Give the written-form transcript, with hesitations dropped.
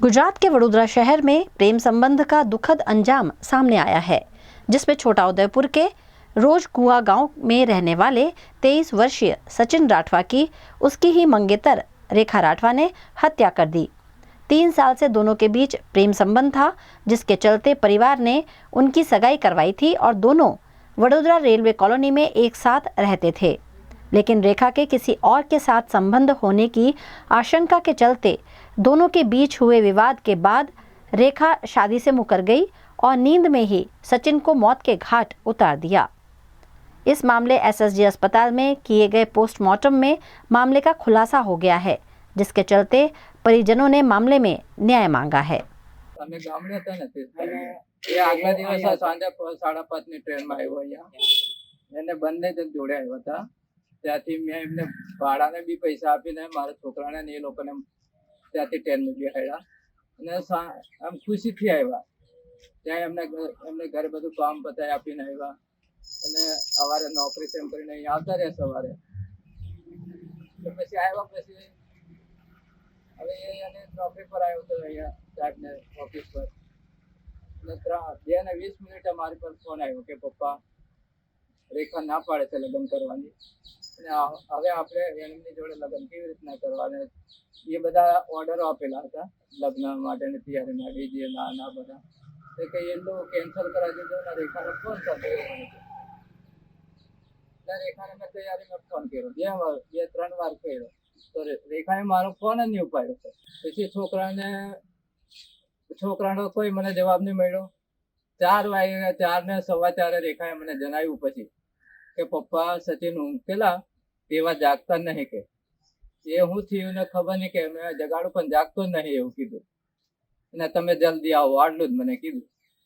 गुजरात के वडोदरा शहर में प्रेम संबंध का दुखद अंजाम सामने आया है, जिसमें छोटाउदेपुर के रोजकुआ गांव में रहने वाले 23 वर्षीय सचिन राठवा की उसकी ही मंगेतर रेखा राठवा ने हत्या कर दी। 3 साल से दोनों के बीच प्रेम संबंध था, जिसके चलते परिवार ने उनकी सगाई करवाई थी और दोनों वडोदरा रेलवे कॉलोनी में एक साथ रहते थे। लेकिन रेखा के किसी और के साथ संबंध होने की आशंका के चलते दोनों के बीच हुए विवाद के बाद रेखा शादी से मुकर गई और नींद में ही सचिन को मौत के घाट उतार दिया। इस मामले एसएसजी अस्पताल में किए गए पोस्टमार्टम में मामले का खुलासा हो गया है, जिसके चलते परिजनों ने मामले में न्याय मांगा है। અમે ગામડે હતા ને એ આગલા દિવસે સાંજે 5:30 ની ટ્રેનમાં આવ્યો અહીંયા એને બંને જણ જોડે આવ્યા હતા ત્યાંથી મેં એમને ભાડાને બી પૈસા આપીને મારા છોકરાને ને એ લોકોને ત્યાંથી ટ્રેનમાં બેહાડ્યા અને આમ ખુશીથી આવ્યા ત્યાં એમને ઘરે બધું કામ પતાવી આપીને આવ્યા અને સવારે નોકરી તેમ કરીને અહીંયા આવતા રહ્યા સવારે પછી આવ્યા પછી હવે એને નોકરી પર આવ્યો હતો અહીંયા સાહેબને ઓફિસ પર 2:20 મારી પર ફોન આવ્યો કે પપ્પા રેખા ના પાડે છે લગ્ન કરવાની અને હવે આપણે એમની જોડે લગ્ન કેવી રીતના કરવાને એ બધા ઓર્ડરો આપેલા હતા લગ્ન માટેની તૈયારીના ડીજે ના બધા તો કે એ લોકો કેન્સલ કરાવી દીધો અને રેખાને ફોન કરી દીધો રેખાને મેં તૈયારીમાં ફોન કર્યો 2-3 વાર કર્યો તો રેખાએ મારો ફોન જ નહીં ઉપાડ્યો પછી છોકરાનો કોઈ મને જવાબ નહીં મળ્યો 4 વાગ્યા 4 ને 4:15 રેખાએ મને જણાવ્યું પછી કે પપ્પા સચિન ઊંઘેલા તેવા જાગતા નહીં કે એ હું થયું ને ખબર નહીં કે મેં જગાડું પણ જાગતો જ નહીં એવું કીધું અને તમે જલ્દી આવો આટલું જ મને કીધું।